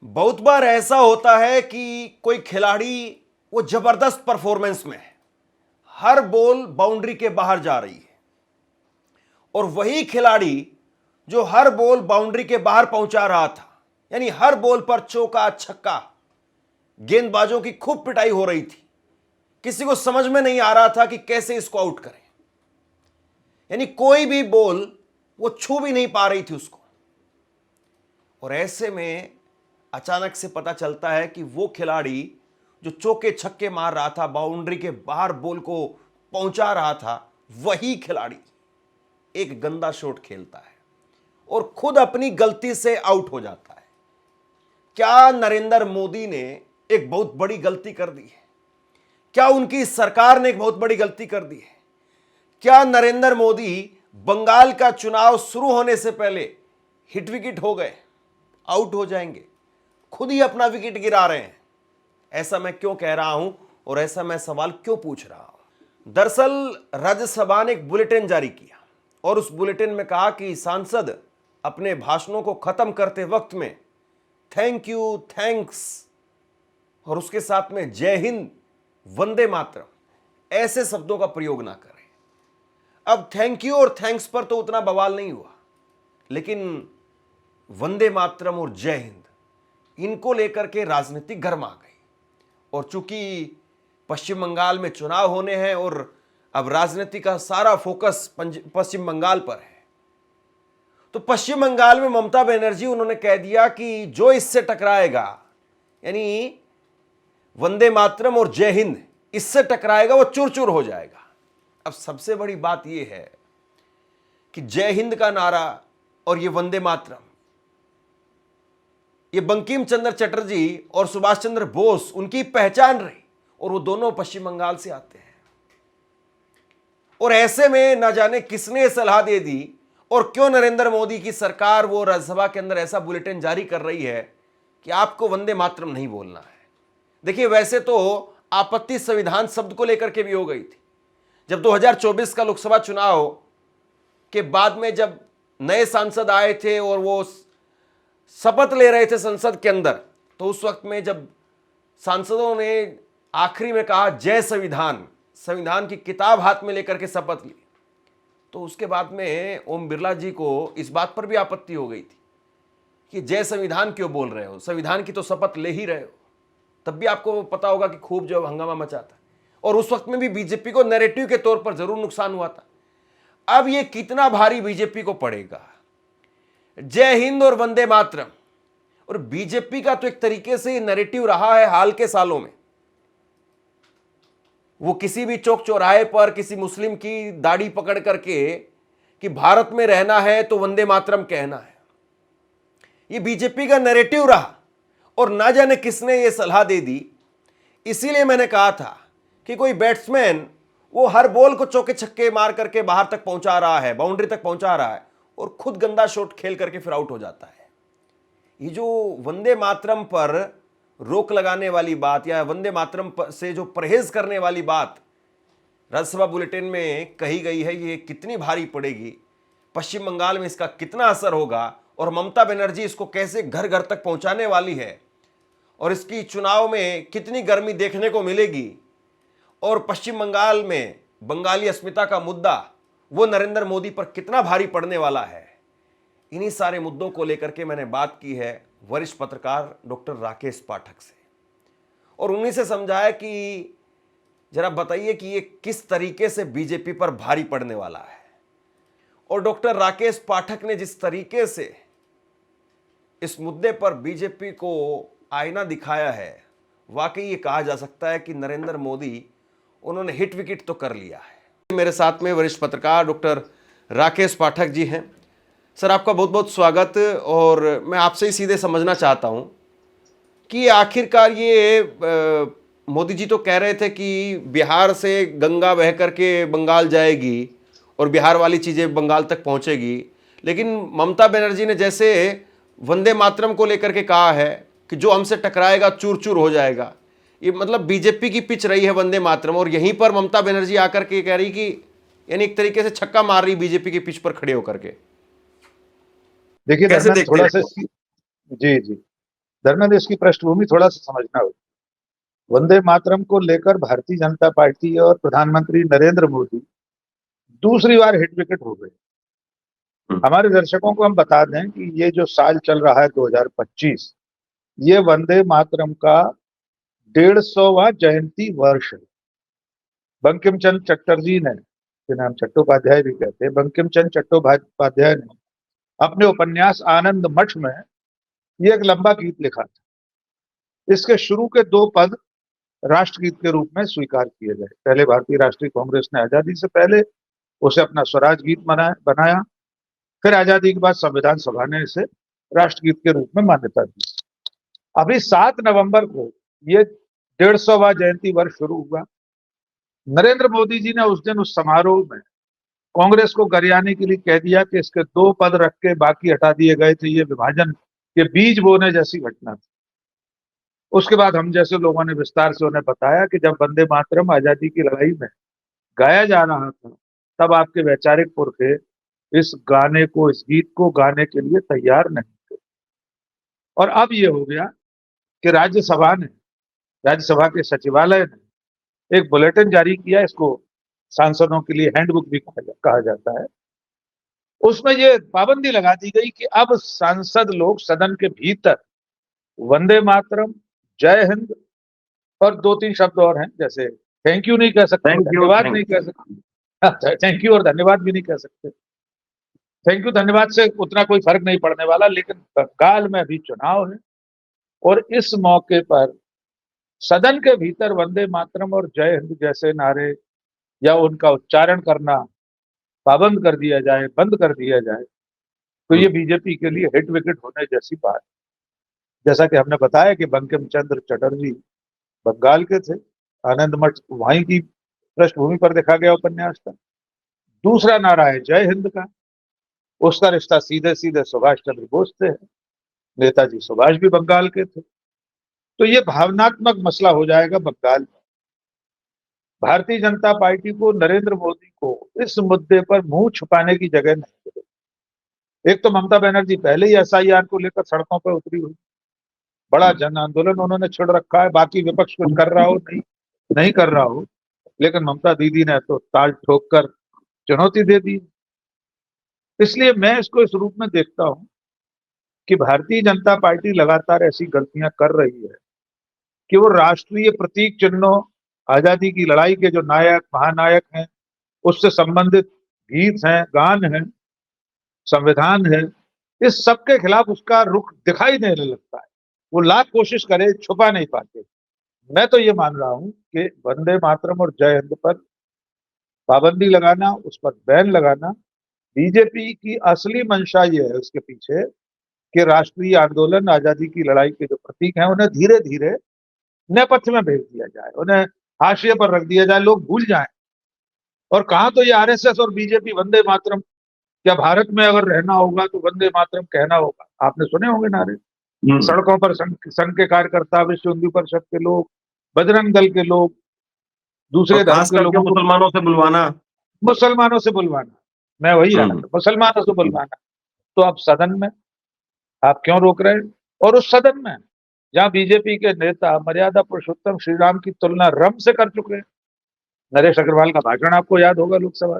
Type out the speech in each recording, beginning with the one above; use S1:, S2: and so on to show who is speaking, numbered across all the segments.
S1: बहुत बार ऐसा होता है कि कोई खिलाड़ी वो जबरदस्त परफॉर्मेंस में है, हर बॉल बाउंड्री के बाहर जा रही है, और वही खिलाड़ी जो हर बॉल बाउंड्री के बाहर पहुंचा रहा था, यानी हर बॉल पर चौका छक्का, गेंदबाजों की खूब पिटाई हो रही थी, किसी को समझ में नहीं आ रहा था कि कैसे इसको आउट करें। यानी कोई भी बॉल वो छू भी नहीं पा रही थी उसको। और ऐसे में अचानक से पता चलता है कि वो खिलाड़ी जो चौके छक्के मार रहा था, बाउंड्री के बाहर बॉल को पहुंचा रहा था, वही खिलाड़ी एक गंदा शॉट खेलता है और खुद अपनी गलती से आउट हो जाता है। क्या नरेंद्र मोदी ने एक बहुत बड़ी गलती कर दी है? क्या उनकी सरकार ने एक बहुत बड़ी गलती कर दी है? क्या नरेंद्र मोदी बंगाल का चुनाव शुरू होने से पहले हिट विकेट हो गए, आउट हो जाएंगे? खुद ही अपना विकेट गिरा रहे हैं। ऐसा मैं क्यों कह रहा हूं और ऐसा मैं सवाल क्यों पूछ रहा हूं? दरअसल राज्यसभा ने एक बुलेटिन जारी किया और उस बुलेटिन में कहा कि सांसद अपने भाषणों को खत्म करते वक्त में थैंक यू, थैंक्स और उसके साथ में जय हिंद, वंदे मातरम ऐसे शब्दों का प्रयोग ना करें। अब थैंक यू और थैंक्स पर तो उतना बवाल नहीं हुआ, लेकिन वंदे मातरम और जय हिंद इनको लेकर के राजनीति गर्मा गई। और चूंकि पश्चिम बंगाल में चुनाव होने हैं और अब राजनीति का सारा फोकस पश्चिम बंगाल पर है, तो पश्चिम बंगाल में ममता बनर्जी उन्होंने कह दिया कि जो इससे टकराएगा, यानी वंदे मातरम और जय हिंद इससे टकराएगा वो चूर चूर हो जाएगा। अब सबसे बड़ी बात यह है कि जय हिंद का नारा और ये वंदे मातरम, ये बंकिम चंद्र चटर्जी और सुभाष चंद्र बोस उनकी पहचान रही, और वो दोनों पश्चिम बंगाल से आते हैं। और ऐसे में ना जाने किसने सलाह दे दी और क्यों नरेंद्र मोदी की सरकार वो राज्यसभा के अंदर ऐसा बुलेटिन जारी कर रही है कि आपको वंदे मातरम नहीं बोलना है। देखिए, वैसे तो आपत्ति संविधान शब्द को लेकर के भी हो गई थी। जब 2024 का लोकसभा चुनाव के बाद में जब नए सांसद आए थे और वो शपथ ले रहे थे संसद के अंदर, तो उस वक्त में जब सांसदों ने आखिरी में कहा जय संविधान, संविधान की किताब हाथ में लेकर के शपथ ली, तो उसके बाद में ओम बिरला जी को इस बात पर भी आपत्ति हो गई थी कि जय संविधान क्यों बोल रहे हो, संविधान की तो शपथ ले ही रहे हो। तब भी आपको पता होगा कि खूब जो हंगामा मचा था, और उस वक्त में भी बीजेपी को नैरेटिव के तौर पर जरूर नुकसान हुआ था। अब ये कितना भारी बीजेपी को पड़ेगा, जय हिंद और वंदे मातरम। और बीजेपी का तो एक तरीके से नैरेटिव रहा है हाल के सालों में, वो किसी भी चौक चौराहे पर किसी मुस्लिम की दाढ़ी पकड़ करके कि भारत में रहना है तो वंदे मातरम कहना है, ये बीजेपी का नैरेटिव रहा। और ना जाने किसने ये सलाह दे दी। इसीलिए मैंने कहा था कि कोई बैट्समैन वो हर बॉल को चौके छक्के मार करके बाहर तक पहुंचा रहा है, बाउंड्री तक पहुंचा रहा है, और खुद गंदा शॉट खेल करके फिर आउट हो जाता है। ये जो वंदे मातरम पर रोक लगाने वाली बात या वंदे मातरम से जो परहेज करने वाली बात राज्यसभा बुलेटिन में कही गई है, ये कितनी भारी पड़ेगी, पश्चिम बंगाल में इसका कितना असर होगा, और ममता बनर्जी इसको कैसे घर घर तक पहुंचाने वाली है, और इसकी चुनाव में कितनी गर्मी देखने को मिलेगी, और पश्चिम बंगाल में बंगाली अस्मिता का मुद्दा वो नरेंद्र मोदी पर कितना भारी पड़ने वाला है, इन्हीं सारे मुद्दों को लेकर के मैंने बात की है वरिष्ठ पत्रकार डॉक्टर राकेश पाठक से, और उन्हीं से समझाया कि जरा बताइए कि ये किस तरीके से बीजेपी पर भारी पड़ने वाला है। और डॉक्टर राकेश पाठक ने जिस तरीके से इस मुद्दे पर बीजेपी को आईना दिखाया है, वाकई ये कहा जा सकता है कि नरेंद्र मोदी उन्होंने हिट विकेट तो कर लिया है। मेरे साथ में वरिष्ठ पत्रकार डॉक्टर राकेश पाठक जी हैं। सर, आपका बहुत बहुत स्वागत। और मैं आपसे ही सीधे समझना चाहता हूं कि आखिरकार ये मोदी जी तो कह रहे थे कि बिहार से गंगा बह करके बंगाल जाएगी और बिहार वाली चीज़ें बंगाल तक पहुंचेगी, लेकिन ममता बनर्जी ने जैसे वंदे मातरम को लेकर के कहा है कि जो हमसे टकराएगा चूर चूर हो जाएगा। ये मतलब बीजेपी की पिच रही है वंदे मातरम, और यहीं पर ममता बनर्जी आकर के कह रही कि यानी एक तरीके से छक्का मार रही बीजेपी की पिच पर खड़े होकर के।
S2: देखिए
S1: कैसे
S2: धर्मेंद्र,
S1: देखते
S2: थोड़ा
S1: हैं
S2: सा
S1: इसको?
S2: जी जी धर्मेंद्र, इसकी पृष्ठभूमि थोड़ा सा समझना होगा। वंदे मातरम को लेकर भारतीय जनता पार्टी और प्रधानमंत्री नरेंद्र मोदी दूसरी बार हिट विकेट हो गए। हमारे दर्शकों को हम बता दें कि ये जो साल चल रहा है 2025, ये वंदे मातरम का 150वां जयंती वर्ष है। बंकिम चंद्र चटर्जी ने, जिन्हें हम चट्टोपाध्याय भी कहते हैं, बंकिम चंद्र चट्टोपाध्याय ने अपने उपन्यास आनंद मठ में ये एक लंबा गीत लिखा था। इसके शुरू के 2 पद राष्ट्रगीत के रूप में स्वीकार किए गए। पहले भारतीय राष्ट्रीय कांग्रेस ने आजादी से पहले उसे अपना स्वराज गीत बनाया, फिर आजादी के बाद संविधान सभा ने इसे राष्ट्रगीत के रूप में मान्यता दी। अभी 7 नवंबर को ये 150वां जयंती वर्ष शुरू हुआ। नरेंद्र मोदी जी ने उस दिन उस समारोह में कांग्रेस को गरियाने के लिए कह दिया कि इसके 2 पद रख के बाकी हटा दिए गए थे, ये विभाजन के बीज बोने जैसी घटना थी। उसके बाद हम जैसे लोगों ने विस्तार से उन्हें बताया कि जब वंदे मातरम आजादी की लड़ाई में गाया जा रहा था, तब आपके वैचारिक पुरखे इस गाने को, इस गीत को गाने के लिए तैयार नहीं थे। और अब ये हो गया कि राज्यसभा के सचिवालय ने एक बुलेटिन जारी किया, इसको सांसदों के लिए हैंडबुक भी कहा जाता है। उसमें ये पाबंदी लगा दी गई कि अब सांसद लोग सदन के भीतर वंदे मातरम, जय हिंद और 2-3 शब्द और हैं, जैसे थैंक यू नहीं कह सकते, धन्यवाद नहीं कह सकते, थैंक यू और धन्यवाद भी नहीं कह सकते। थैंक यू धन्यवाद से उतना कोई फर्क नहीं पड़ने वाला, लेकिन बंगाल में अभी चुनाव है और इस मौके पर सदन के भीतर वंदे मातरम और जय हिंद जैसे नारे या उनका उच्चारण करना पाबंद कर दिया जाए, बंद कर दिया जाए, तो ये बीजेपी के लिए हिट विकेट होने जैसी बात। जैसा कि हमने बताया कि बंकिम चंद्र चटर्जी बंगाल के थे, आनंद मठ वहीं की पृष्ठभूमि पर देखा गया उपन्यास था। दूसरा नारा है जय हिंद का, उसका रिश्ता सीधे सीधे सुभाष चंद्र बोस से है। नेताजी सुभाष भी बंगाल के थे। तो ये भावनात्मक मसला हो जाएगा बंगाल में। भारतीय जनता पार्टी को, नरेंद्र मोदी को इस मुद्दे पर मुंह छुपाने की जगह नहीं है। एक तो ममता बनर्जी पहले ही एसआईआर को लेकर सड़कों पर उतरी हुई, बड़ा जन आंदोलन उन्होंने छिड़ रखा है। बाकी विपक्ष कुछ कर रहा हो, नहीं कर रहा हो, लेकिन ममता दीदी ने तो ताल ठोक कर चुनौती दे दी। इसलिए मैं इसको इस रूप में देखता हूं कि भारतीय जनता पार्टी लगातार ऐसी गलतियां कर रही है कि वो राष्ट्रीय प्रतीक चिन्हों, आजादी की लड़ाई के जो नायक महानायक हैं, उससे संबंधित गीत हैं, गान हैं, संविधान है, इस सब के खिलाफ उसका रुख दिखाई देने लगता है। वो लाख कोशिश करे, छुपा नहीं पाते। मैं तो ये मान रहा हूं कि वंदे मातरम और जय हिंद पर पाबंदी लगाना, उस पर बैन लगाना, बीजेपी की असली मंशा ये है उसके पीछे कि राष्ट्रीय आंदोलन, आजादी की लड़ाई के जो प्रतीक हैं, उन्हें धीरे धीरे नेपथ्य में भेज दिया जाए, उन्हें हाशिए पर रख दिया जाए, लोग भूल जाएं। और कहा तो ये आरएसएस और बीजेपी वंदे मातरम, क्या भारत में अगर रहना होगा तो वंदे मातरम कहना होगा। आपने सुने होंगे नारे सड़कों पर, संघ के कार्यकर्ता, विश्व हिंदू परिषद के लोग, बजरंग दल के लोग, दूसरे धर्म के लोगों को
S1: मुसलमानों से बुलवाना, मैं वही रहा था, मुसलमानों से बुलवाना। तो अब सदन में आप क्यों रोक रहे हैं? और उस सदन में जहां बीजेपी के नेता मर्यादा पुरुषोत्तम श्री राम की तुलना रम से कर चुके हैं। नरेश अग्रवाल का भाषण आपको याद होगा लोकसभा।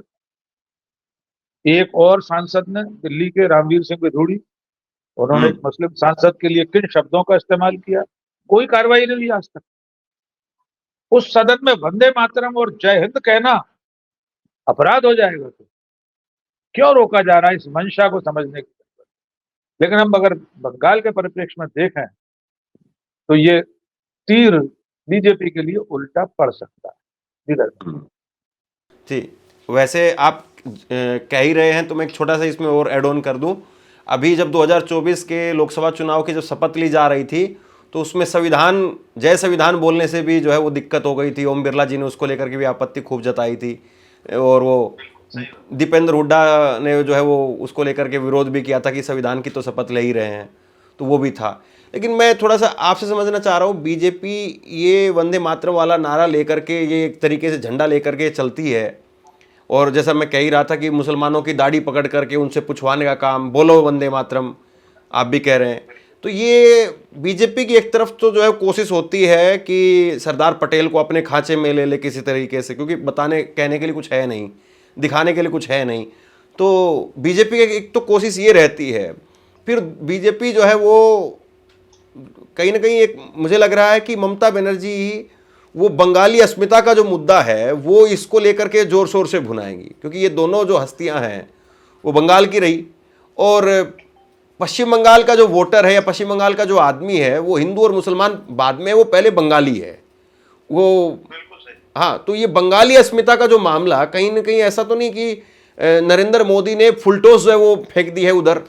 S1: एक और सांसद ने, दिल्ली के रामवीर सिंह विधूड़ी, उन्होंने एक मुस्लिम सांसद के लिए किन शब्दों का इस्तेमाल किया, कोई कार्रवाई नहीं हुई आज तक। उस सदन में वंदे मातरम और जय हिंद कहना अपराध हो जाएगा, तो क्यों रोका जा रहा है, इस मंशा को समझने की। लेकिन हम अगर बंगाल के परिप्रेक्ष्य में देखें तो ये तीर बीजेपी के लिए उल्टा पड़ सकता है। जी, वैसे आप कह ही रहे हैं तो मैं एक छोटा सा इसमें और ऐड ऑन कर दूं। अभी जब 2024 के लोकसभा चुनाव की जब शपथ ली जा रही थी, तो उसमें जय संविधान बोलने से भी जो है वो दिक्कत हो गई थी। ओम बिरला जी ने उसको लेकर के भी आपत्ति खूब जताई थी, और वो दीपेंद्र हुड्डा ने जो है वो उसको लेकर के विरोध भी किया था कि संविधान की तो शपथ ले ही रहे हैं, तो वो भी था। लेकिन मैं थोड़ा सा आपसे समझना चाह रहा हूँ, बीजेपी ये वंदे मातरम वाला नारा लेकर के, ये एक तरीके से झंडा लेकर के चलती है, और जैसा मैं कह ही रहा था कि मुसलमानों की दाढ़ी पकड़ करके उनसे पूछवाने का काम, बोलो वंदे मातरम, आप भी कह रहे हैं। तो ये बीजेपी की एक तरफ तो जो है कोशिश होती है कि सरदार पटेल को अपने खांचे में ले ले किसी तरीके से, क्योंकि बताने कहने के लिए कुछ है नहीं, दिखाने के लिए कुछ है नहीं। तो बीजेपी की एक तो कोशिश ये रहती है। फिर बीजेपी जो है वो कहीं ना कहीं एक मुझे लग रहा है कि ममता बनर्जी वो बंगाली अस्मिता का जो मुद्दा है वो इसको लेकर के जोर शोर से भुनाएंगी, क्योंकि ये दोनों जो हस्तियां हैं वो बंगाल की रही, और पश्चिम बंगाल का जो वोटर है या पश्चिम बंगाल का जो आदमी है वो हिंदू और मुसलमान बाद में, वो पहले बंगाली है वो। हाँ, तो ये बंगाली अस्मिता का जो मामला कहीं ना कहीं ऐसा तो नहीं कि नरेंद्र मोदी ने फुलटोस जो है वो फेंक दी है उधर,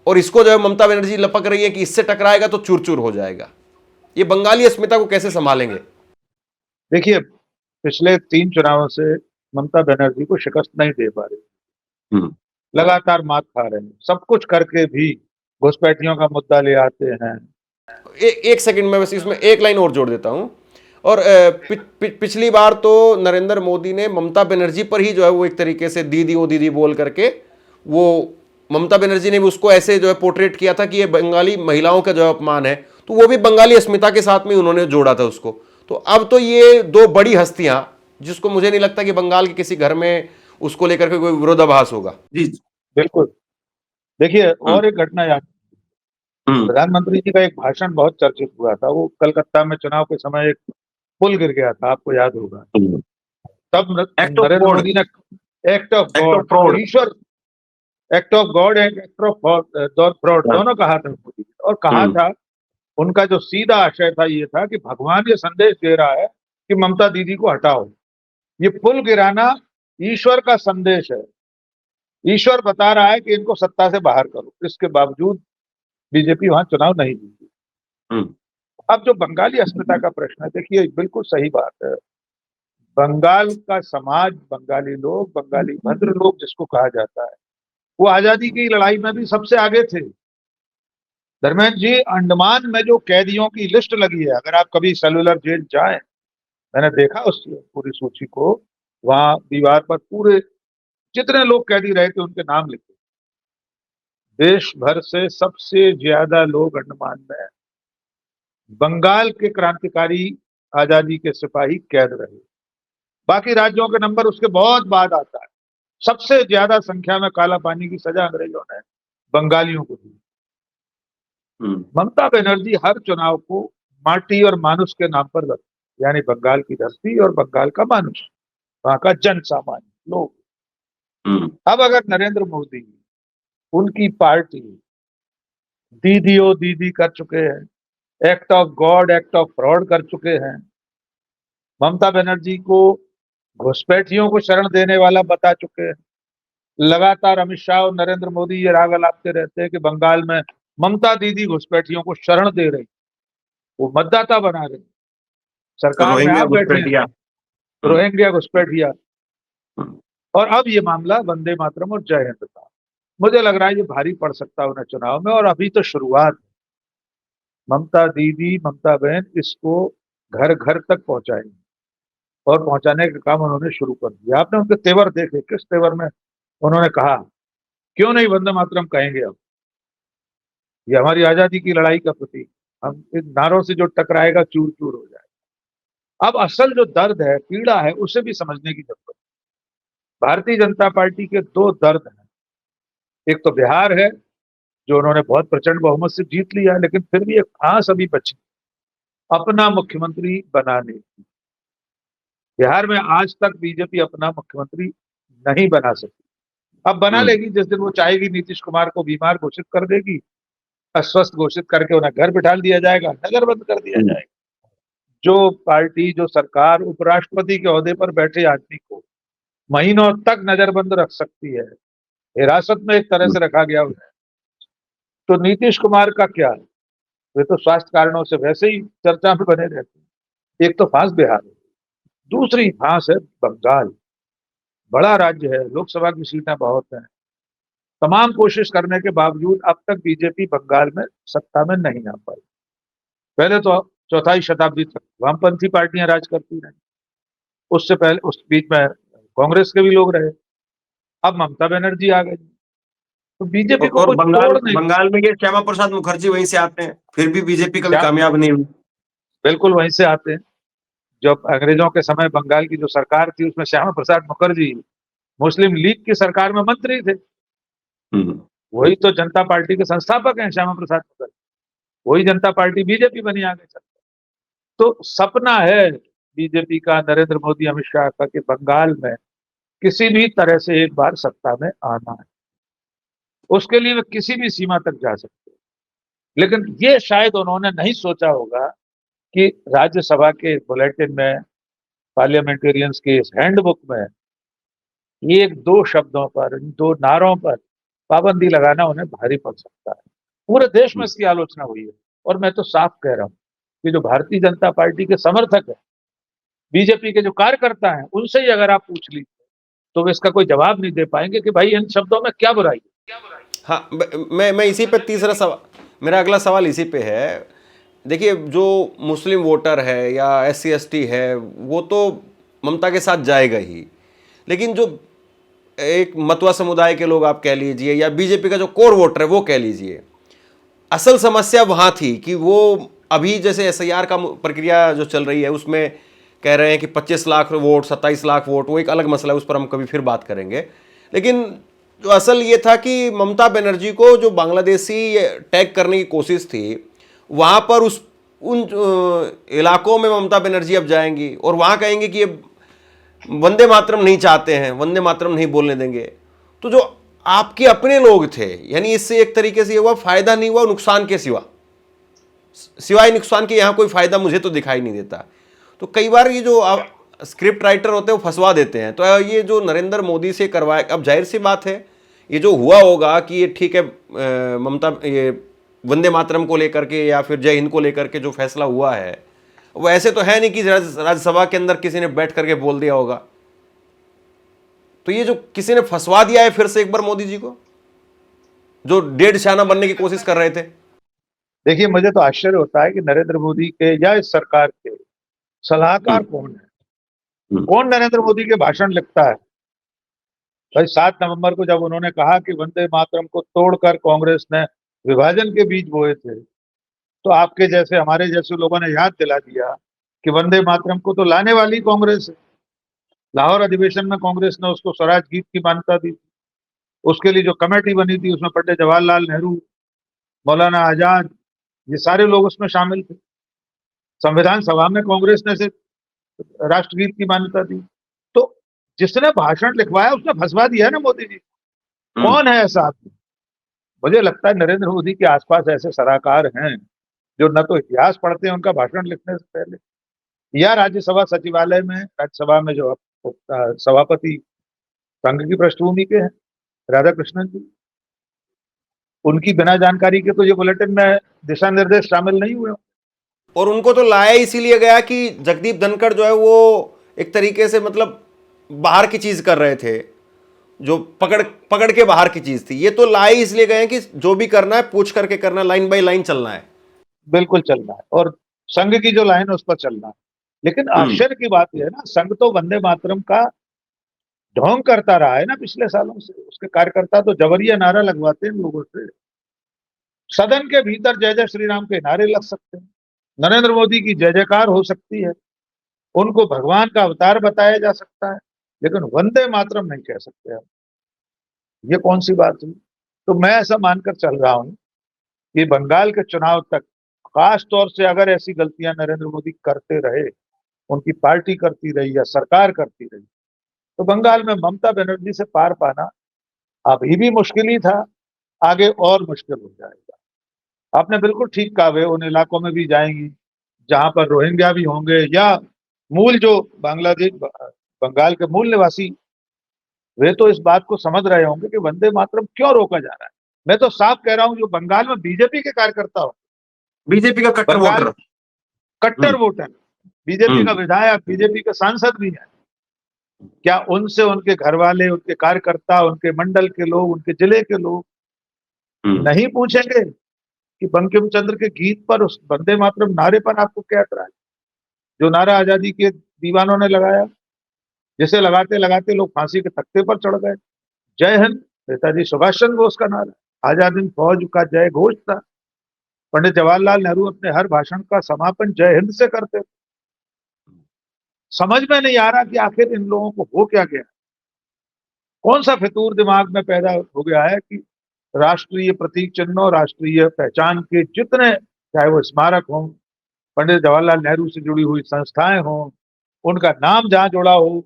S1: और इसको जो है ममता बनर्जी लपक रही है कि इससे टकराएगा तो चूर चूर हो जाएगा। ये बंगाली अस्मिता को कैसे संभालेंगे?
S2: देखिए, पिछले 3 चुनावों से ममता बनर्जी को शिकस्त नहीं दे पा रही, लगातार मात खा रहे हैं, सब कुछ करके भी घुसपैठियों का मुद्दा ले आते हैं।
S1: एक सेकंड में बस इसमें एक लाइन और जोड़ देता हूं। और पिछली बार तो नरेंद्र मोदी ने ममता बनर्जी पर ही जो है वो एक तरीके से दीदी ओ दीदी बोल करके, वो ममता बनर्जी ने भी उसको ऐसे जो है पोर्ट्रेट किया था कि ये बंगाली महिलाओं का जो है अपमान है, तो वो भी बंगाली अस्मिता के साथ में उन्होंने जोड़ा था उसको। तो अब तो ये दो बड़ी हस्तियां, जिसको मुझे नहीं लगता कि बंगाल के किसी घर में उसको लेकर के कोई विरोधाभास होगा।
S2: जी बिल्कुल। देखिए, और एक घटना याद, प्रधानमंत्री जी का एक भाषण बहुत चर्चित हुआ था। वो कलकत्ता में चुनाव के समय एक पुल गिर गया था, आपको याद होगा। तब नरेंद्र मोदी ने act of God, Ishwar, act of God and act of fraud दोनों कहा था मोदी ने। और कहा था, उनका जो सीधा आशय था ये था कि भगवान ये संदेश दे रहा है कि ममता दीदी को हटाओ, ये पुल गिराना ईश्वर का संदेश है, ईश्वर बता रहा है कि इनको सत्ता से बाहर करो। इसके बावजूद बीजेपी वहां चुनाव नहीं जीती। अब जो बंगाली अस्मिता का प्रश्न है, देखिए बिल्कुल सही बात है। बंगाल का समाज, बंगाली लोग, बंगाली भद्र लोग जिसको कहा जाता है, वो आजादी की लड़ाई में भी सबसे आगे थे। धर्मेंद्र जी, अंडमान में जो कैदियों की लिस्ट लगी है, अगर आप कभी सेलुलर जेल जाएं, मैंने देखा उस पूरी सूची को, वहां दीवार पर पूरे जितने लोग कैदी रहे थे उनके नाम लिखे। देश भर से सबसे ज्यादा लोग अंडमान में हैं। बंगाल के क्रांतिकारी आजादी के सिपाही कैद रहे, बाकी राज्यों के नंबर उसके बहुत बाद आता है। सबसे ज्यादा संख्या में काला पानी की सजा अंग्रेजों ने बंगालियों को दी। ममता बनर्जी हर चुनाव को माटी और मानुष के नाम पर रखती, यानी बंगाल की धरती और बंगाल का मानुष, वहां का जन सामान्य लोग। अब अगर नरेंद्र मोदी, उनकी पार्टी दीदी ओ दीदी कर चुके हैं, act of God act of fraud कर चुके हैं, ममता बनर्जी को घुसपैठियों को शरण देने वाला बता चुके हैं, लगातार अमित शाह और नरेंद्र मोदी ये राग अलापते रहते हैं कि बंगाल में ममता दीदी घुसपैठियों को शरण दे रही, वो मतदाता बना रहे, सरकार में आप बैठे हैं, रोहिंग्या घुसपैठिया। और अब ये मामला वंदे मातरम और जय हिंद का, मुझे लग रहा है ये भारी पड़ सकता है उन्हें चुनाव में। और अभी तो शुरुआत, ममता दीदी, ममता बहन इसको घर घर तक पहुंचाएंगे, और पहुंचाने का काम उन्होंने शुरू कर दिया। आपने उनके तेवर देखे, किस तेवर में उन्होंने कहा, क्यों नहीं वंदे मातरम कहेंगे अब, ये हमारी आजादी की लड़ाई का प्रतीक, हम इन नारों से जो टकराएगा चूर चूर हो जाएगा। अब असल जो दर्द है, पीड़ा है, उसे भी समझने की जरूरत है। भारतीय जनता पार्टी के दो दर्द हैं। एक तो बिहार है, जो उन्होंने बहुत प्रचंड बहुमत से जीत लिया, लेकिन फिर भी एक आस अभी बची अपना मुख्यमंत्री बनाने की। बिहार में आज तक बीजेपी अपना मुख्यमंत्री नहीं बना सकी। अब बना लेगी, जिस दिन वो चाहेगी नीतीश कुमार को बीमार घोषित कर देगी, अस्वस्थ घोषित करके उन्हें घर बिठा दिया जाएगा, नजरबंद कर दिया जाएगा। जो पार्टी, जो सरकार उपराष्ट्रपति के ओहदे पर बैठे आदमी को महीनों तक नजरबंद रख सकती है, हिरासत में एक तरह से रखा गया उन्हें, तो नीतीश कुमार का क्या है? वे तो स्वास्थ्य कारणों से वैसे ही चर्चा में बने रहते हैं। एक तो फांस बिहार है, दूसरी फांस है बंगाल। बड़ा राज्य है, लोकसभा की सीटें बहुत हैं, तमाम कोशिश करने के बावजूद अब तक बीजेपी बंगाल में सत्ता में नहीं आ पाई। पहले तो चौथाई शताब्दी तक वामपंथी पार्टियां राज करती रही, उससे पहले उस बीच में कांग्रेस के भी लोग रहे। अब ममता बनर्जी आ गई, तो बीजेपी को
S1: और
S2: कोई
S1: बंगाल
S2: तोड़ नहीं।
S1: बंगाल में ये श्यामा प्रसाद मुखर्जी वहीं से आते हैं, फिर भी बीजेपी कभी
S2: क्या
S1: कामयाब नहीं हुई।
S2: बिल्कुल वहीं से आते हैं। जब अंग्रेजों के समय बंगाल की जो सरकार थी उसमें श्यामा प्रसाद मुखर्जी मुस्लिम लीग की सरकार में मंत्री थे।
S1: हम्म।
S2: वही तो जनता पार्टी के संस्थापक हैं श्यामा प्रसाद मुखर्जी। वही जनता पार्टी बीजेपी बनी आगे चल। तो सपना है बीजेपी का, नरेंद्र मोदी अमित शाह का, कि बंगाल में किसी भी तरह से एक बार सत्ता में आना है। उसके लिए वे किसी भी सीमा तक जा सकते हैं। लेकिन ये शायद उन्होंने नहीं सोचा होगा कि राज्यसभा के बुलेटिन में, पार्लियामेंटेरियंस के इस हैंडबुक में एक दो शब्दों पर, दो नारों पर पाबंदी लगाना उन्हें भारी पड़ सकता है। पूरे देश में इसकी आलोचना हुई है। और मैं तो साफ कह रहा हूं कि जो भारतीय जनता पार्टी के समर्थक है, बीजेपी के जो कार्यकर्ता हैं, उनसे ही अगर आप पूछ लीजिए तो वे इसका कोई जवाब नहीं दे पाएंगे कि भाई इन शब्दों में क्या बुराई है।
S1: हाँ, मैं इसी पे तीसरा सवाल, मेरा अगला सवाल इसी पे है। देखिए, जो मुस्लिम वोटर है या SC ST है वो तो ममता के साथ जाएगा ही, लेकिन जो एक मतवा समुदाय के लोग आप कह लीजिए या बीजेपी का जो कोर वोटर है वो कह लीजिए, असल समस्या वहाँ थी कि वो अभी जैसे SIR का प्रक्रिया जो चल रही है उसमें कह रहे हैं कि 25 लाख वोट, 27 लाख वोट, वो एक अलग मसला है, उस पर हम कभी फिर बात करेंगे। लेकिन जो असल ये था कि ममता बनर्जी को जो बांग्लादेशी टैग करने की कोशिश थी, वहाँ पर उन इलाकों में ममता बनर्जी अब जाएंगी और वहाँ कहेंगे कि ये वंदे मातरम नहीं चाहते हैं, वंदे मातरम नहीं बोलने देंगे। तो जो आपके अपने लोग थे, यानी इससे एक तरीके से ये हुआ फायदा नहीं हुआ, नुकसान के सिवाय नुकसान के यहाँ कोई फायदा मुझे तो दिखाई नहीं देता। तो कई बार ये जो स्क्रिप्ट राइटर होते हैं वो फंसवा देते हैं। तो ये जो नरेंद्र मोदी से करवाया, अब जाहिर सी बात है ये जो हुआ होगा कि ये ठीक है, ममता ये वंदे मातरम को लेकर के या फिर जय हिंद को लेकर के जो फैसला हुआ है वो ऐसे तो है नहीं कि राज्यसभा के अंदर किसी ने बैठ करके बोल दिया होगा। तो ये जो किसी ने फंसवा दिया है फिर से एक बार मोदी जी को, जो डेढ़ शाना बनने की कोशिश कर रहे थे।
S2: देखिए, मुझे तो आश्चर्य होता है कि नरेंद्र मोदी के या इस सरकार के सलाहकार कौन है। कौन नरेंद्र मोदी के भाषण लिखता है? भाई 7 नवंबर को जब उन्होंने कहा कि वंदे मातरम को तोड़कर कांग्रेस ने विभाजन के बीज बोए थे, तो आपके जैसे, हमारे जैसे लोगों ने याद दिला दिया कि वंदे मातरम को तो लाने वाली कांग्रेस है। लाहौर अधिवेशन में कांग्रेस ने उसको स्वराज गीत की मान्यता दी। उसके लिए जो कमेटी बनी थी उसमें पंडित जवाहरलाल नेहरू, मौलाना आजाद, ये सारे लोग उसमें शामिल थे। संविधान सभा में कांग्रेस ने सिर्फ राष्ट्रगीत की मान्यता दी। तो जिसने भाषण लिखवाया उसने फंसवा दिया है ना मोदी जी। कौन है ऐसा आदमी? मुझे लगता है नरेंद्र मोदी के आसपास ऐसे सलाहकार हैं जो न तो इतिहास पढ़ते हैं उनका भाषण लिखने से पहले, या राज्यसभा सचिवालय में, राज्यसभा में जो सभापति संघ की पृष्ठभूमि के हैं, राधा कृष्णन जी, उनकी बिना जानकारी के तो ये बुलेटिन में दिशा निर्देश शामिल नहीं हुए।
S1: और उनको तो लाया इसीलिए गया कि जगदीप धनखड़ जो है वो एक तरीके से मतलब बाहर की चीज कर रहे थे, जो पकड़ पकड़ के बाहर की चीज थी। ये तो लाए इसलिए गए कि जो भी करना है पूछ करके करना, लाइन बाय लाइन चलना है।
S2: बिल्कुल चलना है और संघ की जो लाइन है उस पर चलना है। लेकिन आश्चर्य की बात यह है ना, संघ तो वंदे मातरम का ढोंग करता रहा है ना पिछले सालों से। उसके कार्यकर्ता तो जबरिया नारा लगवाते हैं लोगों से। सदन के भीतर जय जय श्री राम के नारे लग सकते हैं, नरेंद्र मोदी की जय जयकार हो सकती है, उनको भगवान का अवतार बताया जा सकता है, लेकिन वंदे मातरम नहीं कह सकते हम। ये कौन सी बात हुई? तो मैं ऐसा मानकर चल रहा हूं कि बंगाल के चुनाव तक खास तौर से अगर ऐसी गलतियां नरेंद्र मोदी करते रहे, उनकी पार्टी करती रही या सरकार करती रही, तो बंगाल में ममता बनर्जी से पार पाना अभी भी मुश्किल ही था, आगे और मुश्किल हो जाएगा। आपने बिल्कुल ठीक कहा, वे उन इलाकों में भी जाएंगी जहां पर रोहिंग्या भी होंगे या मूल जो बांग्लादेश, बंगाल के मूल निवासी, वे तो इस बात को समझ रहे होंगे कि वंदे मातरम क्यों रोका जा रहा है। मैं तो साफ कह रहा हूं, जो बंगाल में बीजेपी के कार्यकर्ता हो,
S1: बीजेपी का कट्टर
S2: बंगाल
S1: वोटर।
S2: कट्टर वोटर, बीजेपी का विधायक, बीजेपी के सांसद भी है, क्या उनसे उनके घर वाले, उनके कार्यकर्ता, उनके मंडल के लोग, उनके जिले के लोग नहीं पूछेंगे कि बंकिम चंद्र के गीत पर, उस वंदे मातरम नारे पर आपको क्या एतराज? जो नारा आजादी के दीवानों ने लगाया, जिसे लगाते लगाते लोग फांसी के तख्ते पर चढ़ गए। जय हिंद नेताजी सुभाष चंद्र बोस का नारा, आजाद हिंद फौज का जय घोष था। पंडित जवाहरलाल नेहरू अपने हर भाषण का समापन जय हिंद से करते थे। समझ में नहीं आ रहा कि आखिर इन लोगों को हो क्या गया, कौन सा फितूर दिमाग में पैदा हो गया है कि राष्ट्रीय प्रतीक चिन्हों, राष्ट्रीय पहचान के जितने, चाहे वो स्मारक हों, पंडित जवाहरलाल नेहरू से जुड़ी हुई संस्थाएं हों, उनका नाम जहां जुड़ा हो,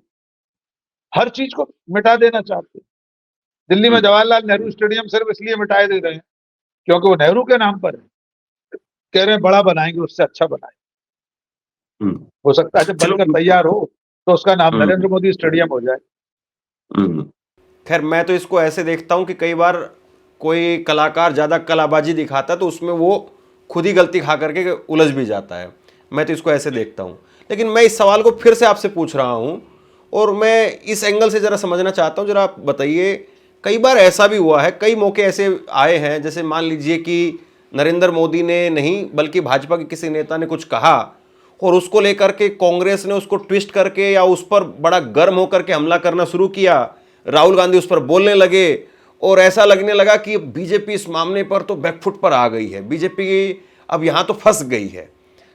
S2: हर चीज को मिटा देना चाहते हैं। दिल्ली में जवाहरलाल नेहरू स्टेडियम सिर्फ इसलिए मिटाए दे रहे हैं क्योंकि वो नेहरू के नाम पर है। कह रहे हैं बड़ा बनाएंगे, उससे अच्छा बनाएंगे। हो सकता है जब बनकर तैयार हो तो उसका नाम नरेंद्र मोदी स्टेडियम हो जाए।
S1: खैर, मैं तो इसको ऐसे देखता हूं कि कई बार कोई कलाकार ज़्यादा कलाबाजी दिखाता है तो उसमें वो खुद ही गलती खा करके उलझ भी जाता है। मैं तो इसको ऐसे देखता हूं। लेकिन मैं इस सवाल को फिर से आपसे पूछ रहा हूं और मैं इस एंगल से ज़रा समझना चाहता हूं। ज़रा आप बताइए, कई बार ऐसा भी हुआ है, कई मौके ऐसे आए हैं, जैसे मान लीजिए कि नरेंद्र मोदी ने नहीं बल्कि भाजपा के किसी नेता ने कुछ कहा और उसको लेकर के कांग्रेस ने उसको ट्विस्ट करके या उस पर बड़ा गर्म होकर के हमला करना शुरू किया। राहुल गांधी उस पर बोलने लगे और ऐसा लगने लगा कि बीजेपी इस मामले पर तो बैकफुट पर आ गई है, बीजेपी अब यहां तो फंस गई है।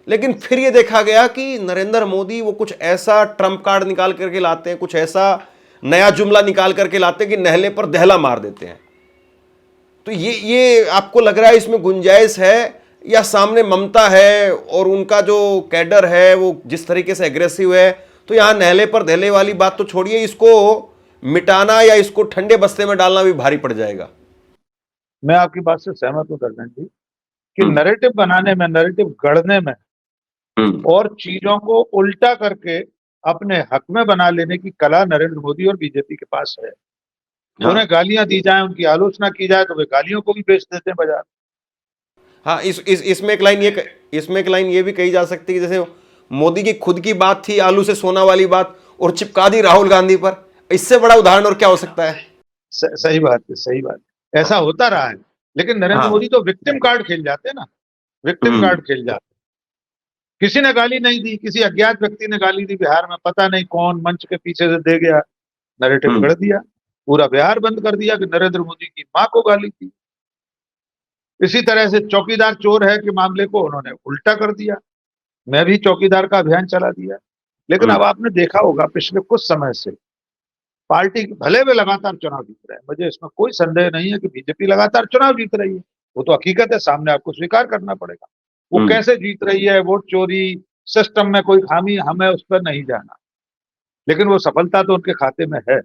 S1: लेकिन फिर यह देखा गया कि नरेंद्र मोदी वो कुछ ऐसा ट्रम्प कार्ड निकाल करके लाते हैं, कुछ ऐसा नया जुमला निकाल करके लाते हैं कि नहले पर दहला मार देते हैं। तो ये आपको लग रहा है इसमें गुंजाइश है या सामने ममता है और उनका जो कैडर है वो जिस तरीके से एग्रेसिव है, तो यहां नहले पर दहले वाली बात तो छोड़िए, इसको मिटाना या इसको ठंडे बस्ते में डालना भी भारी पड़ जाएगा।
S2: मैं आपकी बात से सहमत हूं दर्शन जी कि नैरेटिव बनाने में, नैरेटिव गढ़ने में और चीजों को उल्टा करके अपने हक में बना लेने की कला नरेंद्र मोदी और बीजेपी के पास है। उन्हें गालियां दी जाए, उनकी आलोचना की जाए तो वे गालियों को भी बेच देते हैं बाजार।
S1: हाँ, इसमें एक लाइन ये भी कही जा सकती है, जैसे मोदी की खुद की बात थी आलू से सोना वाली बात और चिपका दी राहुल गांधी पर। इससे बड़ा उदाहरण और क्या हो सकता है?
S2: सही बात है, सही बात है। ऐसा होता रहा है, लेकिन नरेंद्र मोदी तो विक्टिम कार्ड खेल जाते हैं ना, विक्टिम कार्ड खेल जाते। किसी ने गाली नहीं दी, किसी अज्ञात व्यक्ति ने गाली दी बिहार में, पता नहीं कौन मंच के पीछे से दे गया, नैरेटिव गढ़ दिया, पूरा बिहार बंद कर दिया कि नरेंद्र मोदी की मां को गाली दी। इसी तरह से चौकीदार चोर है कि मामले को उन्होंने उल्टा कर दिया, मैं भी चौकीदार का अभियान चला दिया। लेकिन अब आपने देखा होगा पिछले कुछ समय से पार्टी भले वे लगातार चुनाव जीत रहे हैं, मुझे इसमें कोई संदेह नहीं है कि बीजेपी लगातार चुनाव जीत रही है, वो तो हकीकत है, सामने आपको स्वीकार करना पड़ेगा। वो कैसे जीत रही है, वोट चोरी, सिस्टम में कोई खामी, हमें उस पर नहीं जाना, लेकिन वो सफलता तो उनके खाते में है।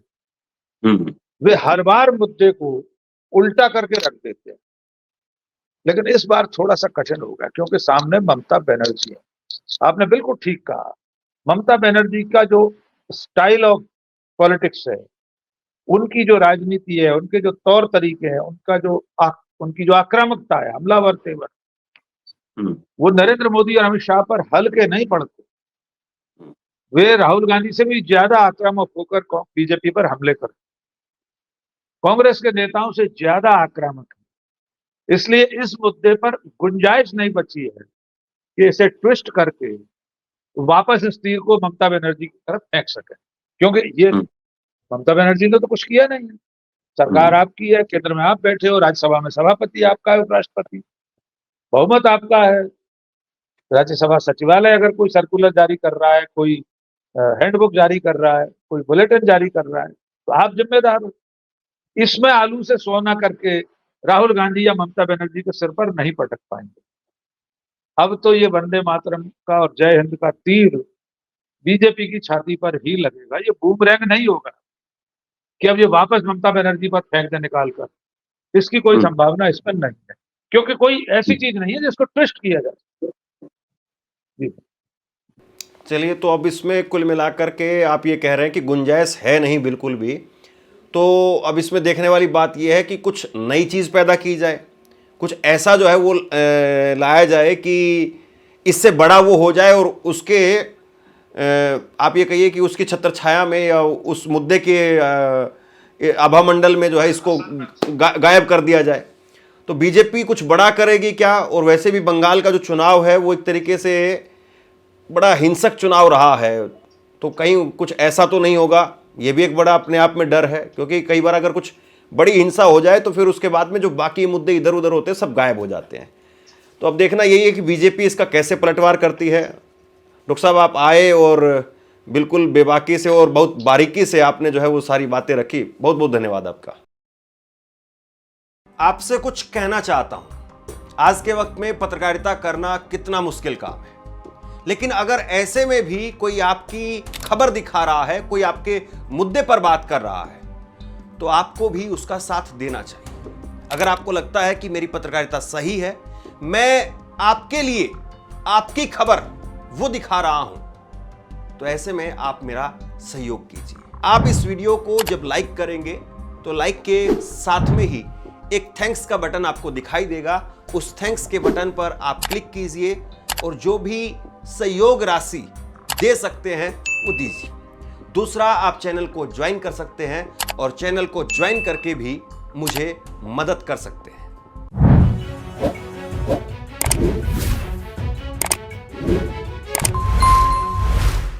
S2: वे हर बार मुद्दे को उल्टा करके रख देते हैं, लेकिन इस बार थोड़ा सा कठिन होगा क्योंकि सामने ममता बनर्जी है। आपने बिल्कुल ठीक कहा, ममता बनर्जी का जो स्टाइल ऑफ पॉलिटिक्स है, उनकी जो राजनीति है, उनके जो तौर तरीके हैं, उनकी जो आक्रामकता है, हमलावर तेवर, वो नरेंद्र मोदी और अमित शाह पर हल्के नहीं पड़ते। वे राहुल गांधी से भी ज्यादा आक्रामक होकर बीजेपी पर हमले करते, कांग्रेस के नेताओं से ज्यादा आक्रामक है। इसलिए इस मुद्दे पर गुंजाइश नहीं बची है कि इसे ट्विस्ट करके वापस इस तीर को ममता बनर्जी की तरफ फेंक सके, क्योंकि ये ममता बनर्जी ने तो कुछ किया नहीं है। सरकार आपकी है, केंद्र में आप बैठे हो, राज्यसभा में सभापति आपका है, उपराष्ट्रपति, बहुमत आपका है। राज्यसभा सचिवालय अगर कोई सर्कुलर जारी कर रहा है, कोई हैंडबुक जारी कर रहा है, कोई बुलेटिन जारी कर रहा है, तो आप जिम्मेदार हो। इसमें आलू से सोना करके राहुल गांधी या ममता बनर्जी के सिर पर नहीं पटक पाएंगे। अब तो ये वंदे मातरम का और जय हिंद का तीर बीजेपी की छाती पर ही लगेगा। ये बूमरैंग नहीं होगा कि अब ये वापस ममता बनर्जी पर फेंक दे निकाल कर, इसकी कोई संभावना इसमें नहीं है, क्योंकि कोई ऐसी चीज नहीं है जिसको ट्विस्ट किया जा सकता।
S1: चलिए, तो अब इसमें कुल मिलाकर के आप ये कह रहे हैं कि गुंजाइश है नहीं बिल्कुल भी। तो अब इसमें देखने वाली बात यह है कि कुछ नई चीज़ पैदा की जाए, कुछ ऐसा जो है वो लाया जाए कि इससे बड़ा वो हो जाए और उसके आप ये कहिए कि उसकी छत्र छाया में या उस मुद्दे के आभा मंडल में जो है इसको गायब कर दिया जाए। तो बीजेपी कुछ बड़ा करेगी क्या? और वैसे भी बंगाल का जो चुनाव है वो एक तरीके से बड़ा हिंसक चुनाव रहा है, तो कहीं कुछ ऐसा तो नहीं होगा, ये भी एक बड़ा अपने आप में डर है, क्योंकि कई बार अगर कुछ बड़ी हिंसा हो जाए तो फिर उसके बाद में जो बाकी मुद्दे इधर उधर होते हैं सब गायब हो जाते हैं। तो अब देखना यही है कि बीजेपी इसका कैसे पलटवार करती है। डॉक्टर साहब आप आए और बिल्कुल बेबाकी से और बहुत बारीकी से आपने जो है वो सारी बातें रखी, बहुत बहुत धन्यवाद आपका। आपसे कुछ कहना चाहता हूं, आज के वक्त में पत्रकारिता करना कितना मुश्किल काम है, लेकिन अगर ऐसे में भी कोई आपकी खबर दिखा रहा है, कोई आपके मुद्दे पर बात कर रहा है, तो आपको भी उसका साथ देना चाहिए। अगर आपको लगता है कि मेरी पत्रकारिता सही है, मैं आपके लिए आपकी खबर वो दिखा रहा हूं, तो ऐसे में आप मेरा सहयोग कीजिए। आप इस वीडियो को जब लाइक करेंगे तो लाइक के साथ में ही एक थैंक्स का बटन आपको दिखाई देगा, उस थैंक्स के बटन पर आप क्लिक कीजिए और जो भी सहयोग राशि दे सकते हैं वो दीजिए। दूसरा, आप चैनल को ज्वाइन कर सकते हैं और चैनल को ज्वाइन करके भी मुझे मदद कर सकते हैं।